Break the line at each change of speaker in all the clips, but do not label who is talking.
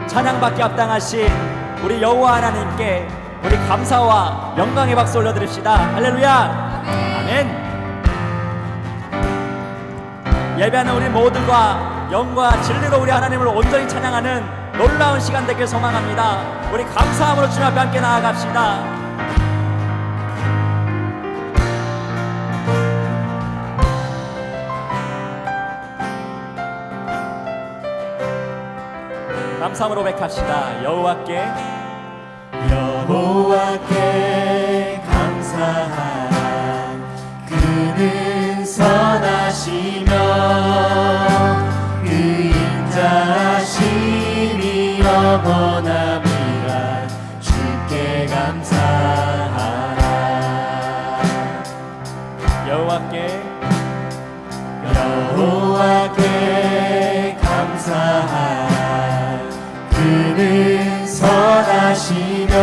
찬양받기 합당하신 우리 여호와 하나님께 우리 감사와 영광의 박수 올려드립시다. 할렐루야. 아멘. 예배하는 우리 모두가 영과 진리로 우리 하나님을 온전히 찬양하는 놀라운 시간 되길 소망합니다. 우리 감사함으로 주님 앞에 함께 나아갑시다. 감사함으로 고백합시다. 여호와께
감사하라. 그는 선하시며 그 인자하심이 영원함이라. 주께 감사하라.
여호와께
감사하라. 그는 선하시며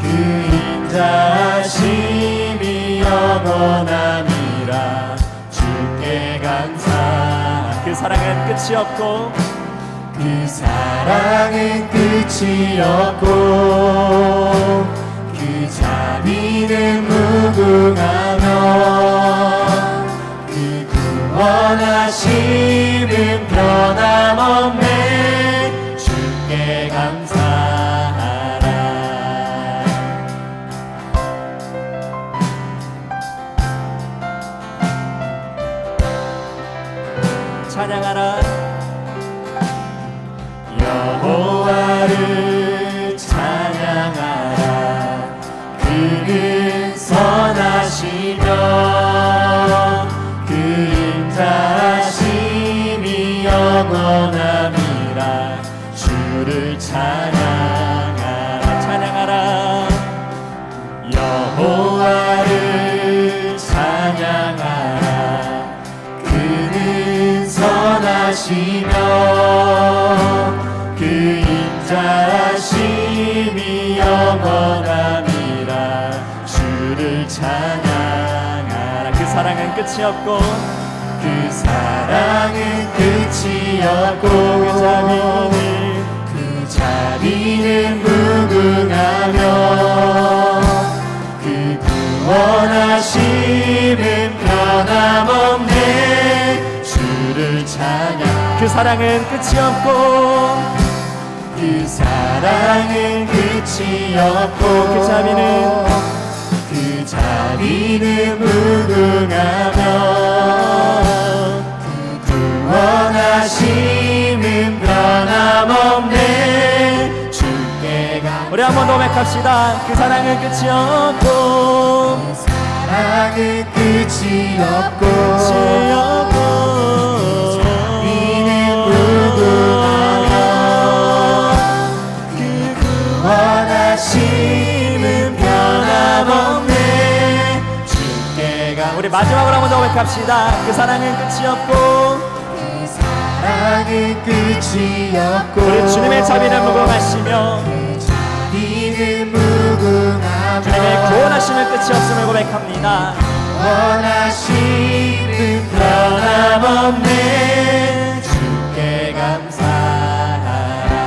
그 인자하심이 영원함이라. 주께 감사하라.
그 사랑은 끝이 없고
그 사랑은 끝이 없고 그 자비는 무궁하며 그 구원하심은 변함없네. 주께 감사하라.
찬양하라.
여호와를 찬양하라. 그는 선하시며 그 인자하심이 영원함이라. 주를 찬양하라.
찬양하라.
여호와를 찬양하라. 그는 선하시며 그 인자하심이 영원함이라. 주를 찬양하라.
그 사랑은 끝이 없고
그 사랑은 끝이 없고 그 자비는 무궁하며 그 구원하심은 변함없네. 주를 찬양.
그 사랑은 끝이 없고
그 사랑은 끝이 없고 그 자비는 무궁하며 그 구원하심은 변함없네. 주께 감사하라.
우리 한번 더 고백합시다. 그 사랑은 끝이 없고
그 사랑은 끝이 없고 그 자비는 무궁하며 그 구원하심은 변함없네. 주께 감사하라.
우리 마지막으로 한번 더 고백합시다. 그 사랑은 끝이 없고
그 사랑은 끝이 없고
우리 주님의 자비는 무궁하시며
그 자비는 무궁하며
주님의 구원하심은 끝이 없음을 고백합니다.
원하심은 변함없네. 주께 감사하라.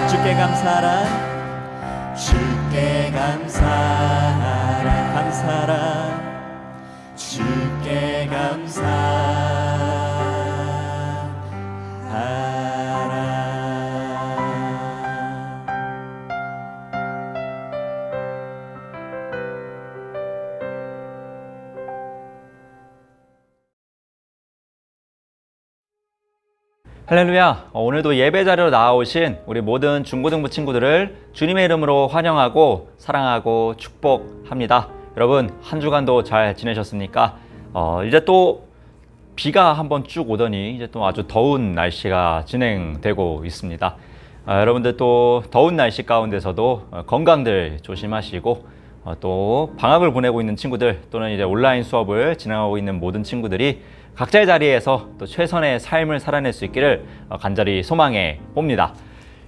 주께 감사하라.
주께 감사하라.
감사하라.
주께 감사하라.
할렐루야. 오늘도 예배 자리로 나오신 우리 모든 중고등부 친구들을 주님의 이름으로 환영하고 사랑하고 축복합니다. 여러분 한 주간도 잘 지내셨습니까? 이제 또 비가 한번 쭉 오더니 이제 또 아주 더운 날씨가 진행되고 있습니다. 여러분들 또 더운 날씨 가운데서도 건강들 조심하시고 또 방학을 보내고 있는 친구들 또는 이제 온라인 수업을 진행하고 있는 모든 친구들이 각자의 자리에서 또 최선의 삶을 살아낼 수 있기를 간절히 소망해 봅니다.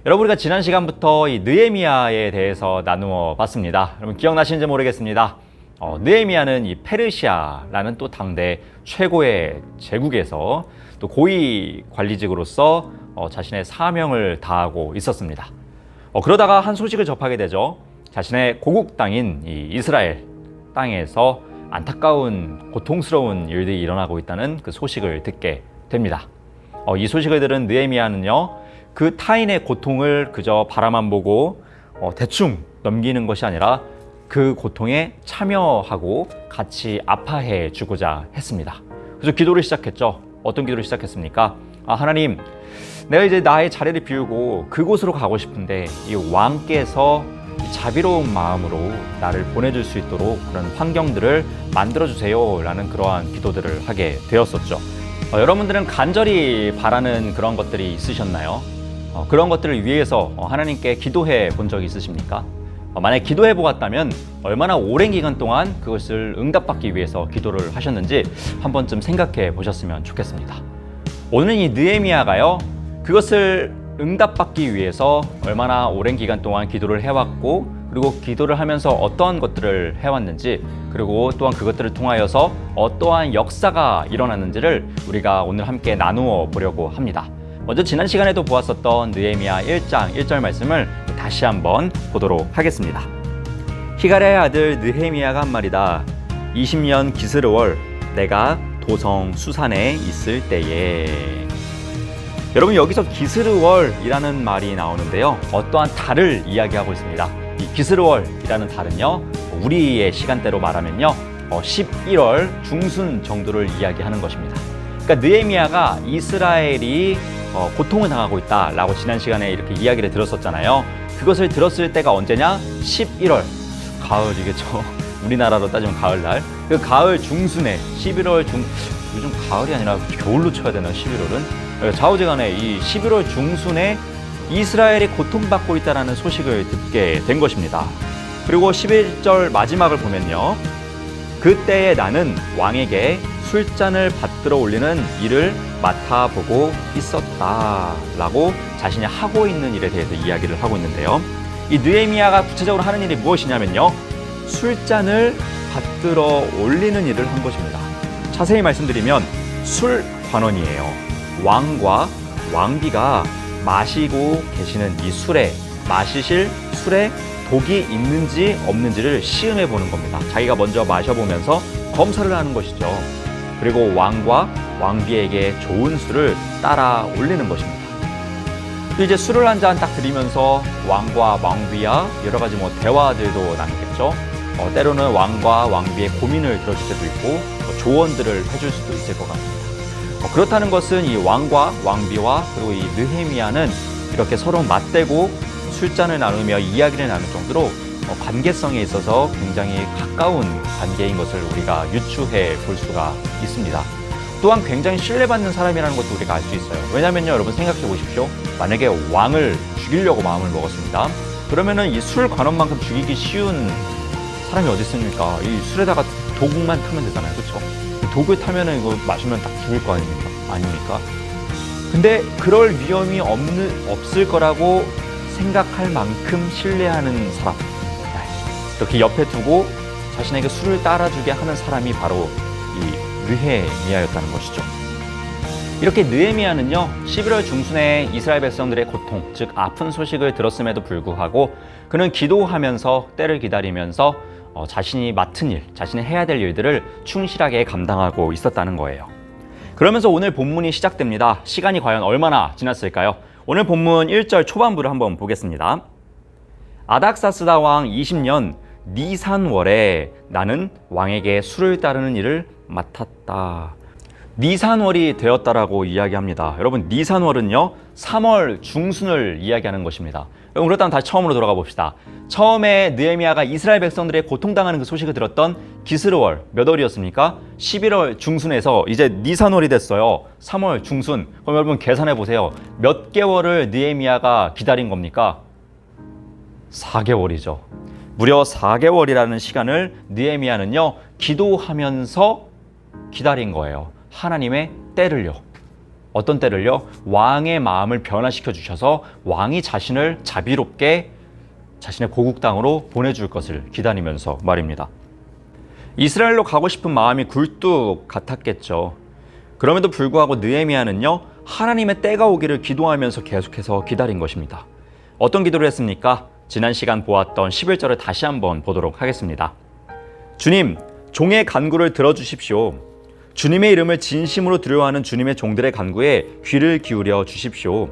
여러분, 우리가 지난 시간부터 이 느헤미야에 대해서 나누어 봤습니다. 여러분 기억나시는지 모르겠습니다. 느헤미야는 이 페르시아라는 또 당대 최고의 제국에서 또 고위 관리직으로서 자신의 사명을 다하고 있었습니다. 그러다가 한 소식을 접하게 되죠. 자신의 고국 땅인 이 이스라엘 땅에서 안타까운 고통스러운 일들이 일어나고 있다는 그 소식을 듣게 됩니다. 이 소식을 들은 느헤미야는요, 그 타인의 고통을 그저 바라만 보고 대충 넘기는 것이 아니라 그 고통에 참여하고 같이 아파해 주고자 했습니다. 그래서 기도를 시작했죠. 어떤 기도를 시작했습니까? 하나님, 내가 이제 나의 자리를 비우고 그곳으로 가고 싶은데 이 왕께서 자비로운 마음으로 나를 보내줄 수 있도록 그런 환경들을 만들어주세요 라는 그러한 기도들을 하게 되었었죠. 여러분들은 간절히 바라는 그런 것들이 있으셨나요? 그런 것들을 위해서 하나님께 기도해 본 적이 있으십니까? 만약 기도해 보았다면 얼마나 오랜 기간 동안 그것을 응답받기 위해서 기도를 하셨는지 한 번쯤 생각해 보셨으면 좋겠습니다. 오늘 이 느헤미야가요, 그것을 응답받기 위해서 얼마나 오랜 기간 동안 기도를 해왔고, 그리고 기도를 하면서 어떠한 것들을 해왔는지, 그리고 또한 그것들을 통하여서 어떠한 역사가 일어났는지를 우리가 오늘 함께 나누어 보려고 합니다. 먼저 지난 시간에도 보았었던 느헤미야 1장 1절 말씀을 다시 한번 보도록 하겠습니다. 히갈의 아들 느헤미야가 한 말이다. 20년 기스르월 내가 도성 수산에 있을 때에. 여러분, 여기서 기스르월이라는 말이 나오는데요, 어떠한 달을 이야기하고 있습니다. 이 기스르월이라는 달은요, 우리의 시간대로 말하면요 11월 중순 정도를 이야기하는 것입니다. 그러니까 느헤미야가 이스라엘이 고통을 당하고 있다라고 지난 시간에 이렇게 이야기를 들었었잖아요. 그것을 들었을 때가 언제냐? 11월, 가을이겠죠. 우리나라로 따지면 가을날. 그 가을 중순에 11월 요즘 가을이 아니라 겨울로 쳐야 되나 11월은? 좌우지간에 이 11월 중순에 이스라엘이 고통받고 있다는 소식을 듣게 된 것입니다. 그리고 11절 마지막을 보면요, 그때에 나는 왕에게 술잔을 받들어 올리는 일을 맡아보고 있었다 라고 자신이 하고 있는 일에 대해서 이야기를 하고 있는데요, 이 느헤미야가 구체적으로 하는 일이 무엇이냐면요, 술잔을 받들어 올리는 일을 한 것입니다. 자세히 말씀드리면 술관원이에요. 왕과 왕비가 마시고 계시는 이 술에, 마시실 술에 독이 있는지 없는지를 시음해 보는 겁니다. 자기가 먼저 마셔보면서 검사를 하는 것이죠. 그리고 왕과 왕비에게 좋은 술을 따라 올리는 것입니다. 또 이제 술을 한 잔 딱 드리면서 왕과 왕비와 여러 가지 대화들도 나누겠죠. 때로는 왕과 왕비의 고민을 들어줄 때도 있고 조언들을 해줄 수도 있을 것 같습니다. 그렇다는 것은 이 왕과 왕비와 그리고 이 느헤미야는 이렇게 서로 맞대고 술잔을 나누며 이야기를 나눌 정도로 관계성에 있어서 굉장히 가까운 관계인 것을 우리가 유추해 볼 수가 있습니다. 또한 굉장히 신뢰받는 사람이라는 것도 우리가 알 수 있어요. 왜냐면요, 여러분 생각해 보십시오. 만약에 왕을 죽이려고 마음을 먹었습니다. 그러면은 이 술 관원만큼 죽이기 쉬운 사람이 어디 있습니까? 이 술에다가 독만 타면 되잖아요, 그렇죠? 독을 타면은 이거 마시면 딱 죽을 거 아닙니까? 근데 그럴 위험이 없을 거라고 생각할 만큼 신뢰하는 사람, 이렇게 옆에 두고 자신에게 술을 따라주게 하는 사람이 바로 이 느헤미야였다는 것이죠. 이렇게 느헤미야는요, 11월 중순에 이스라엘 백성들의 고통, 즉 아픈 소식을 들었음에도 불구하고 그는 기도하면서 때를 기다리면서 자신이 맡은 일, 자신이 해야 될 일들을 충실하게 감당하고 있었다는 거예요. 그러면서 오늘 본문이 시작됩니다. 시간이 과연 얼마나 지났을까요? 오늘 본문 1절 초반부를 한번 보겠습니다. 아닥사스다 왕 20년 니산월에 나는 왕에게 술을 따르는 일을 맡았다. 니산월이 되었다라고 이야기합니다. 여러분, 니산월은요 3월 중순을 이야기하는 것입니다. 여러분, 그렇다면 다시 처음으로 돌아가 봅시다. 처음에 느헤미야가 이스라엘 백성들의 고통당하는 그 소식을 들었던 기스르월 몇 월이었습니까? 11월 중순에서 이제 니산월이 됐어요. 3월 중순. 그럼 여러분 계산해 보세요. 몇 개월을 느헤미야가 기다린 겁니까? 4개월이죠. 무려 4개월이라는 시간을 느헤미야는요 기도하면서 기다린 거예요. 하나님의 때를요. 어떤 때를요? 왕의 마음을 변화시켜 주셔서 왕이 자신을 자비롭게 자신의 고국 땅으로 보내줄 것을 기다리면서 말입니다. 이스라엘로 가고 싶은 마음이 굴뚝 같았겠죠. 그럼에도 불구하고 느헤미야는요, 하나님의 때가 오기를 기도하면서 계속해서 기다린 것입니다. 어떤 기도를 했습니까? 지난 시간 보았던 11절을 다시 한번 보도록 하겠습니다. 주님, 종의 간구를 들어주십시오. 주님의 이름을 진심으로 두려워하는 주님의 종들의 간구에 귀를 기울여 주십시오.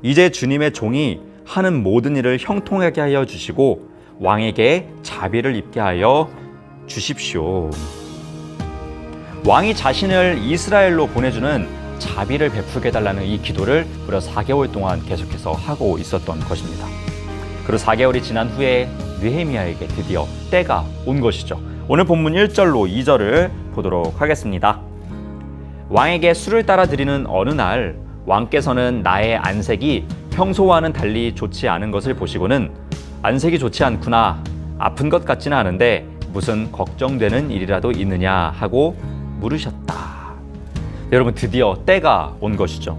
이제 주님의 종이 하는 모든 일을 형통하게 하여 주시고 왕에게 자비를 입게 하여 주십시오. 왕이 자신을 이스라엘로 보내주는 자비를 베풀게 해달라는 이 기도를 무려 4개월 동안 계속해서 하고 있었던 것입니다. 그리고 4개월이 지난 후에 느헤미야에게 드디어 때가 온 것이죠. 오늘 본문 1절로 2절을 보도록 하겠습니다. 왕에게 술을 따라 드리는 어느 날 왕께서는 나의 안색이 평소와는 달리 좋지 않은 것을 보시고는 안색이 좋지 않구나, 아픈 것 같지는 않은데 무슨 걱정되는 일이라도 있느냐 하고 물으셨다. 여러분, 드디어 때가 온 것이죠.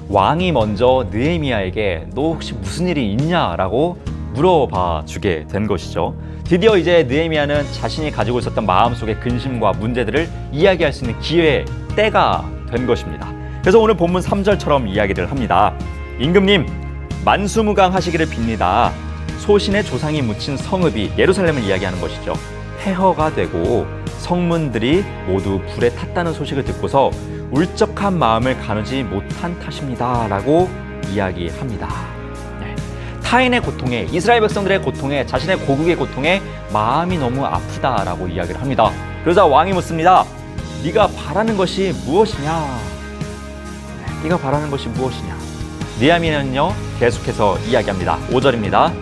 왕이 먼저 느헤미야에게 너 혹시 무슨 일이 있냐라고 물어봐 주게 된 것이죠. 드디어 이제 느헤미야는 자신이 가지고 있었던 마음속의 근심과 문제들을 이야기할 수 있는 기회의 때가 된 것입니다. 그래서 오늘 본문 3절처럼 이야기를 합니다. 임금님, 만수무강 하시기를 빕니다. 소신의 조상이 묻힌 성읍이, 예루살렘을 이야기하는 것이죠, 폐허가 되고 성문들이 모두 불에 탔다는 소식을 듣고서 울적한 마음을 가누지 못한 탓입니다 라고 이야기합니다. 네. 타인의 고통에, 이스라엘 백성들의 고통에, 자신의 고국의 고통에 마음이 너무 아프다라고 이야기를 합니다. 그러자 왕이 묻습니다. 네가 바라는 것이 무엇이냐? 네가 바라는 것이 무엇이냐? 느헤미야는요, 계속해서 이야기합니다. 5절입니다.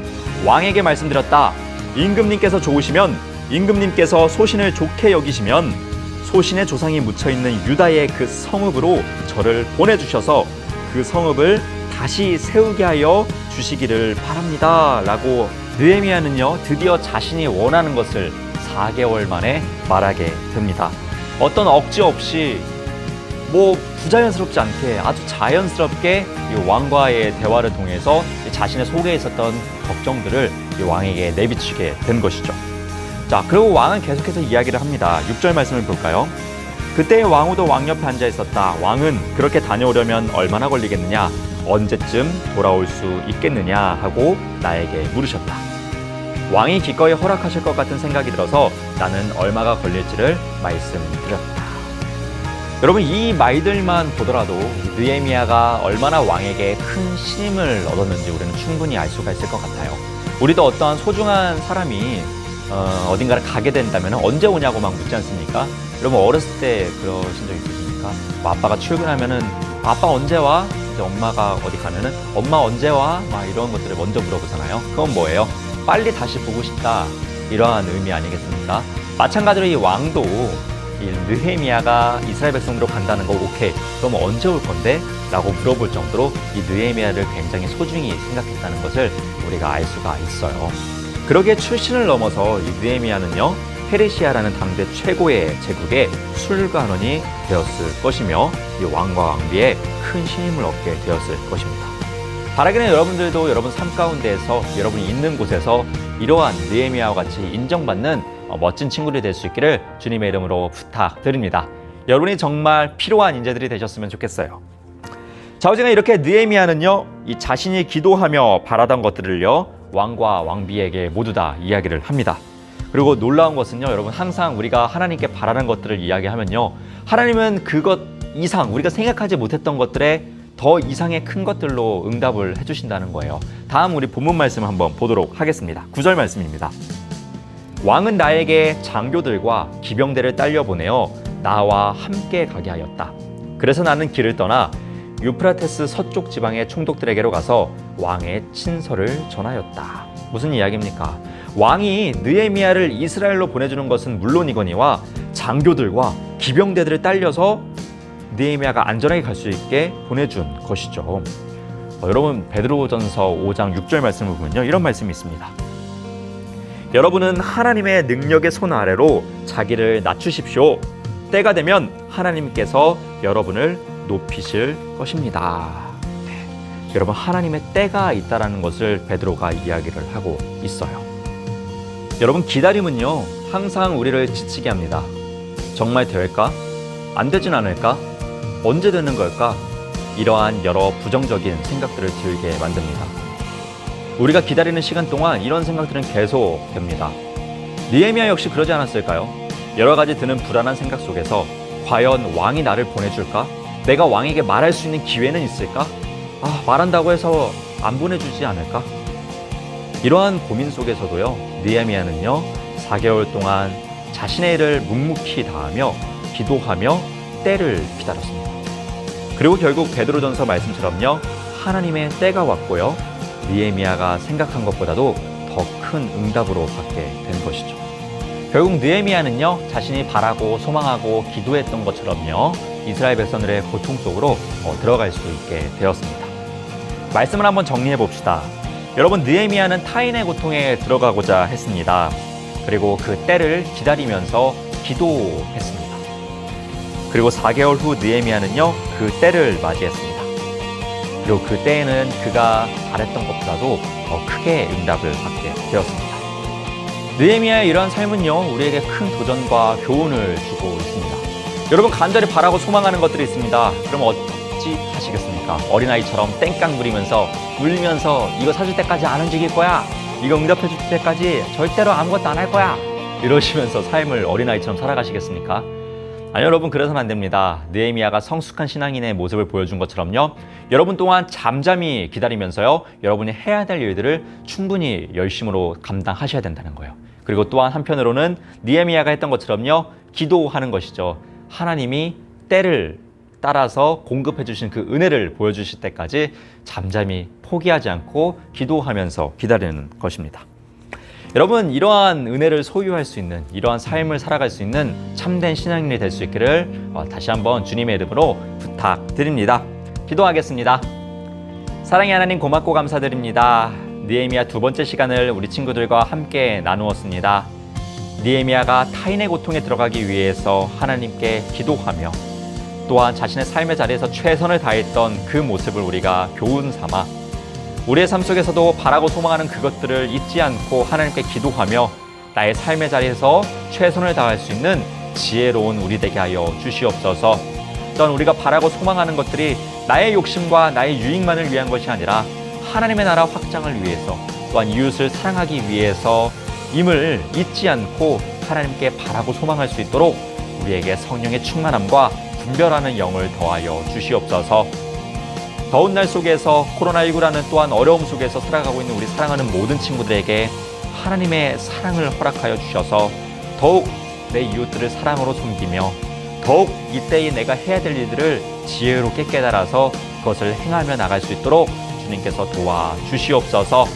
왕에게 말씀드렸다. 임금님께서 좋으시면, 임금님께서 소신을 좋게 여기시면 소신의 조상이 묻혀있는 유다의 그 성읍으로 저를 보내주셔서 그 성읍을 다시 세우게 하여 주시기를 바랍니다 라고 느헤미야는요, 드디어 자신이 원하는 것을 4개월 만에 말하게 됩니다. 어떤 억지 없이 부자연스럽지 않게 아주 자연스럽게 이 왕과의 대화를 통해서 자신의 속에 있었던 걱정들을 이 왕에게 내비치게 된 것이죠. 자, 그리고 왕은 계속해서 이야기를 합니다. 6절 말씀을 볼까요? 그때 왕후도 왕 옆에 앉아 있었다. 왕은 그렇게 다녀오려면 얼마나 걸리겠느냐? 언제쯤 돌아올 수 있겠느냐? 하고 나에게 물으셨다. 왕이 기꺼이 허락하실 것 같은 생각이 들어서 나는 얼마가 걸릴지를 말씀드렸다. 여러분, 이 말들만 보더라도 느헤미야가 얼마나 왕에게 큰 신임을 얻었는지 우리는 충분히 알 수가 있을 것 같아요. 우리도 어떠한 소중한 사람이 어딘가를 가게 된다면 언제 오냐고 막 묻지 않습니까? 여러분, 어렸을 때 그러신 적 있으십니까? 아빠가 출근하면은 아빠 언제 와? 이제 엄마가 어디 가면은 엄마 언제 와? 막 이런 것들을 먼저 물어보잖아요. 그건 뭐예요? 빨리 다시 보고 싶다, 이러한 의미 아니겠습니까? 마찬가지로 이 왕도 이 느헤미야가 이스라엘 백성으로 간다는 거 오케이, 그럼 언제 올 건데? 라고 물어볼 정도로 이 느헤미야를 굉장히 소중히 생각했다는 것을 우리가 알 수가 있어요. 그러기에 출신을 넘어서 이 느헤미야는요, 페르시아라는 당대 최고의 제국의 술관원이 되었을 것이며 이 왕과 왕비의 큰 신임을 얻게 되었을 것입니다. 바라기는 여러분들도 여러분 삶 가운데에서 여러분이 있는 곳에서 이러한 느헤미야와 같이 인정받는 멋진 친구들이 될 수 있기를 주님의 이름으로 부탁드립니다. 여러분이 정말 필요한 인재들이 되셨으면 좋겠어요. 자, 어제가 이렇게 느헤미야는요, 이 자신이 기도하며 바라던 것들을요, 왕과 왕비에게 모두 다 이야기를 합니다. 그리고 놀라운 것은요, 여러분, 항상 우리가 하나님께 바라는 것들을 이야기하면요, 하나님은 그것 이상, 우리가 생각하지 못했던 것들에 더 이상의 큰 것들로 응답을 해주신다는 거예요. 다음 우리 본문 말씀을 한번 보도록 하겠습니다. 9절 말씀입니다. 왕은 나에게 장교들과 기병대를 딸려 보내어 나와 함께 가게 하였다. 그래서 나는 길을 떠나 유프라테스 서쪽 지방의 총독들에게로 가서 왕의 친서를 전하였다. 무슨 이야기입니까? 왕이 느헤미야를 이스라엘로 보내주는 것은 물론이거니와 장교들과 기병대들을 딸려서 느헤미야가 안전하게 갈 수 있게 보내준 것이죠. 여러분, 베드로전서 5장 6절 말씀을 보면요, 이런 말씀이 있습니다. 여러분은 하나님의 능력의 손 아래로 자기를 낮추십시오. 때가 되면 하나님께서 여러분을 높이실 것입니다. 네. 여러분, 하나님의 때가 있다라는 것을 베드로가 이야기를 하고 있어요. 여러분, 기다림은요, 항상 우리를 지치게 합니다. 정말 될까? 안 되진 않을까? 언제 되는 걸까? 이러한 여러 부정적인 생각들을 들게 만듭니다. 우리가 기다리는 시간 동안 이런 생각들은 계속 됩니다. 느헤미야 역시 그러지 않았을까요? 여러 가지 드는 불안한 생각 속에서 과연 왕이 나를 보내줄까? 내가 왕에게 말할 수 있는 기회는 있을까? 말한다고 해서 안 보내주지 않을까? 이러한 고민 속에서도요, 느헤미야는요 4개월 동안 자신의 일을 묵묵히 다하며 기도하며 때를 기다렸습니다. 그리고 결국 베드로전서 말씀처럼요, 하나님의 때가 왔고요, 느헤미야가 생각한 것보다도 더 큰 응답으로 받게 된 것이죠. 결국 느헤미야는요, 자신이 바라고 소망하고 기도했던 것처럼요, 이스라엘 백성들의 고통 속으로 들어갈 수 있게 되었습니다. 말씀을 한번 정리해 봅시다. 여러분, 느헤미야는 타인의 고통에 들어가고자 했습니다. 그리고 그 때를 기다리면서 기도했습니다. 그리고 4개월 후 느헤미야는요, 그 때를 맞이했습니다. 그리고 그 때에는 그가 바랬던 것보다도 더 크게 응답을 받게 되었습니다. 느헤미야의 이러한 삶은요, 우리에게 큰 도전과 교훈을 주고 있습니다. 여러분, 간절히 바라고 소망하는 것들이 있습니다. 그럼 어찌 하시겠습니까? 어린아이처럼 땡깡 부리면서 울면서 이거 사줄 때까지 안 움직일 거야, 이거 응답해 줄 때까지 절대로 아무것도 안 할 거야, 이러시면서 삶을 어린아이처럼 살아가시겠습니까? 아니, 여러분, 그래서는 안 됩니다. 느헤미야가 성숙한 신앙인의 모습을 보여준 것처럼요, 여러분 또한 잠잠히 기다리면서요, 여러분이 해야 될 일들을 충분히 열심으로 감당하셔야 된다는 거예요. 그리고 또한 한편으로는 느헤미야가 했던 것처럼요, 기도하는 것이죠. 하나님이 때를 따라서 공급해 주신 그 은혜를 보여주실 때까지 잠잠히 포기하지 않고 기도하면서 기다리는 것입니다. 여러분, 이러한 은혜를 소유할 수 있는, 이러한 삶을 살아갈 수 있는 참된 신앙인이 될 수 있기를 다시 한번 주님의 이름으로 부탁드립니다. 기도하겠습니다. 사랑의 하나님, 고맙고 감사드립니다. 느헤미야 두 번째 시간을 우리 친구들과 함께 나누었습니다. 느헤미야가 타인의 고통에 들어가기 위해서 하나님께 기도하며 또한 자신의 삶의 자리에서 최선을 다했던 그 모습을 우리가 교훈 삼아 우리의 삶 속에서도 바라고 소망하는 그것들을 잊지 않고 하나님께 기도하며 나의 삶의 자리에서 최선을 다할 수 있는 지혜로운 우리 되게 하여 주시옵소서. 또한 우리가 바라고 소망하는 것들이 나의 욕심과 나의 유익만을 위한 것이 아니라 하나님의 나라 확장을 위해서, 또한 이웃을 사랑하기 위해서 임을 잊지 않고 하나님께 바라고 소망할 수 있도록 우리에게 성령의 충만함과 분별하는 영을 더하여 주시옵소서. 더운 날 속에서 코로나19라는 또한 어려움 속에서 살아가고 있는 우리 사랑하는 모든 친구들에게 하나님의 사랑을 허락하여 주셔서 더욱 내 이웃들을 사랑으로 섬기며 더욱 이때에 내가 해야 될 일들을 지혜롭게 깨달아서 그것을 행하며 나갈 수 있도록 주님께서 도와주시옵소서.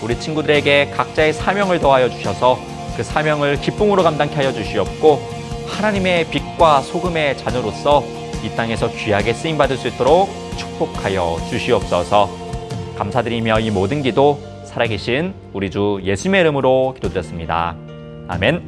우리 친구들에게 각자의 사명을 더하여 주셔서 그 사명을 기쁨으로 감당케 하여 주시옵고 하나님의 빛과 소금의 자녀로서 이 땅에서 귀하게 쓰임받을 수 있도록 축복하여 주시옵소서. 감사드리며 이 모든 기도 살아계신 우리 주 예수님의 이름으로 기도드렸습니다. 아멘.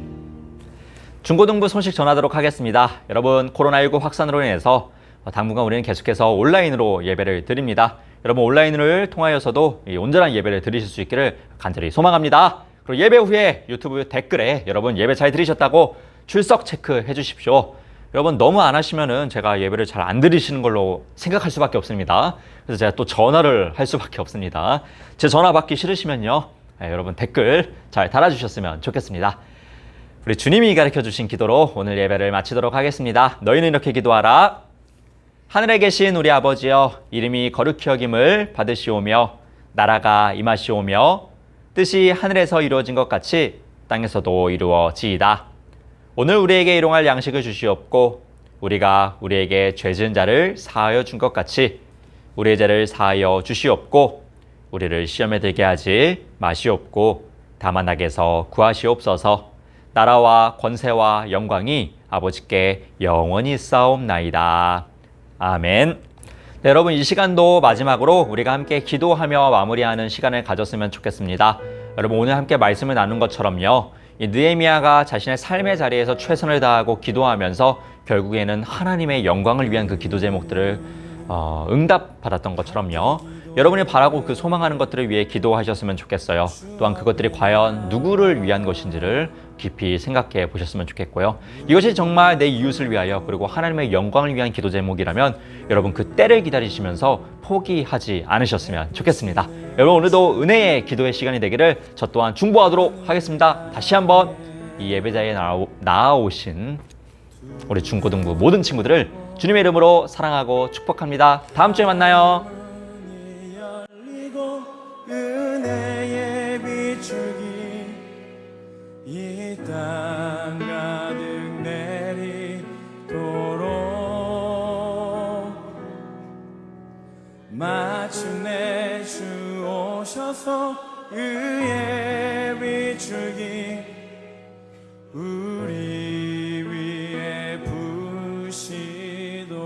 중고등부 소식 전하도록 하겠습니다. 여러분, 코로나19 확산으로 인해서 당분간 우리는 계속해서 온라인으로 예배를 드립니다. 여러분, 온라인을 통하여서도 온전한 예배를 드리실 수 있기를 간절히 소망합니다. 그리고 예배 후에 유튜브 댓글에 여러분 예배 잘 드리셨다고 출석 체크해 주십시오. 여러분, 너무 안 하시면은 제가 예배를 잘 안 드리시는 걸로 생각할 수밖에 없습니다. 그래서 제가 또 전화를 할 수밖에 없습니다. 제 전화 받기 싫으시면요, 여러분 댓글 잘 달아주셨으면 좋겠습니다. 우리 주님이 가르쳐 주신 기도로 오늘 예배를 마치도록 하겠습니다. 너희는 이렇게 기도하라. 하늘에 계신 우리 아버지여, 이름이 거룩히 여김을 받으시오며 나라가 임하시오며 뜻이 하늘에서 이루어진 것 같이 땅에서도 이루어지이다. 오늘 우리에게 일용할 양식을 주시옵고 우리가 우리에게 죄 지은 자를 사하여 준 것 같이 우리의 죄를 사하여 주시옵고 우리를 시험에 들게 하지 마시옵고 다만 악에서 구하시옵소서. 나라와 권세와 영광이 아버지께 영원히 쌓옵나이다. 아멘. 네, 여러분, 이 시간도 마지막으로 우리가 함께 기도하며 마무리하는 시간을 가졌으면 좋겠습니다. 여러분, 오늘 함께 말씀을 나눈 것처럼요, 이 느헤미야가 자신의 삶의 자리에서 최선을 다하고 기도하면서 결국에는 하나님의 영광을 위한 그 기도 제목들을 응답 받았던 것처럼요. 여러분이 바라고 그 소망하는 것들을 위해 기도하셨으면 좋겠어요. 또한 그것들이 과연 누구를 위한 것인지를 깊이 생각해 보셨으면 좋겠고요. 이것이 정말 내 이웃을 위하여 그리고 하나님의 영광을 위한 기도 제목이라면 여러분 그 때를 기다리시면서 포기하지 않으셨으면 좋겠습니다. 여러분 오늘도 은혜의 기도의 시간이 되기를 저 또한 중보하도록 하겠습니다. 다시 한번 이 예배자에 나아오신 우리 중고등부 모든 친구들을 주님의 이름으로 사랑하고 축복합니다. 다음 주에 만나요.
은혜의 비추기 이 땅 가득 내리도록 마침내 주 오셔서 의의 비추기 우리 위에 부시도록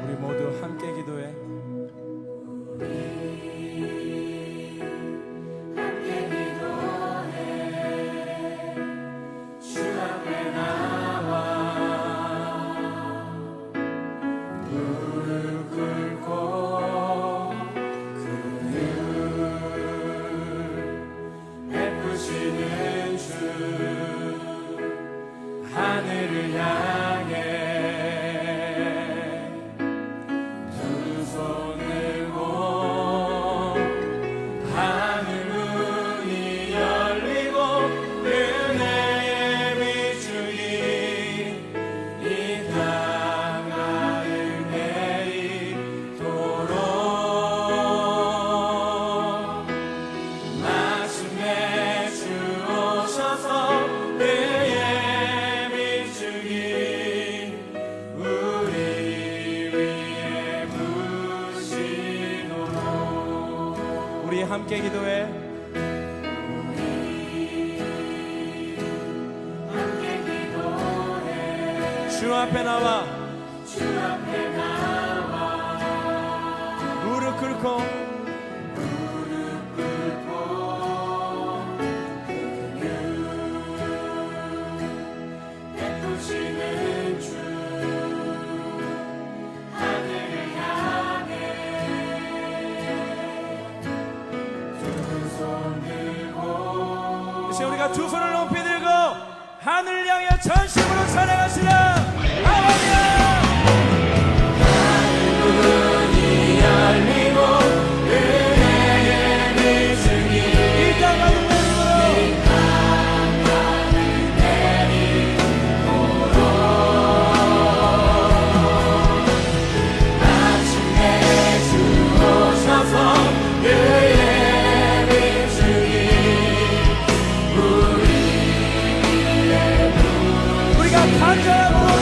우리 모두 함께 기도해. 주 앞에 나와 무릎 꿇고 그 베푸시는 주 하늘을 향해 함께 기도해. 주 앞에 나와 무릎 꿇고 베푸시는 주 하늘을 향해 이제 우리가 두 손을 높이 들고 하늘을 향해 전심으로 찬양하시라. 아버지야 하늘문이 열리고 은혜의 비추기 이 땅 가득 내리도록 마침내 주 오셔서 그의 비추기 우리가 간절함으로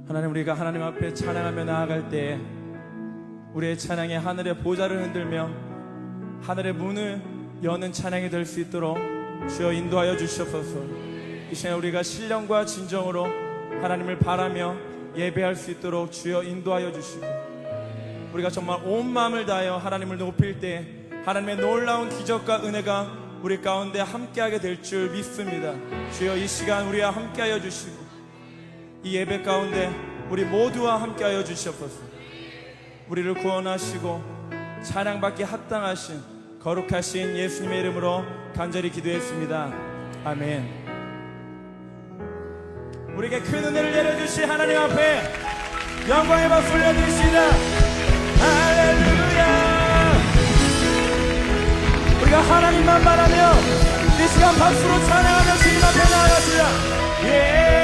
하나님, 우리가 하나님 앞에 찬양하며 나아갈 때 우리의 찬양이 하늘의 보좌를 흔들며 하늘의 문을 여는 찬양이 될 수 있도록 주여 인도하여 주시옵소서. 이 시간 우리가 신령과 진정으로 하나님을 바라며 예배할 수 있도록 주여 인도하여 주시고, 우리가 정말 온 마음을 다하여 하나님을 높일 때 하나님의 놀라운 기적과 은혜가 우리 가운데 함께하게 될 줄 믿습니다. 주여 이 시간 우리와 함께하여 주시고 이 예배 가운데 우리 모두와 함께하여 주시옵소서. 우리를 구원하시고 찬양받기 합당하신 거룩하신 예수님의 이름으로 간절히 기도했습니다. 아멘. 우리에게 큰 은혜를 내려주신 하나님 앞에 영광의 박수 올려드립시다. 할렐루야. 우리가 하나님만 바라며 이 시간 박수로 찬양하며 주님 앞에 나아갑시다. 예.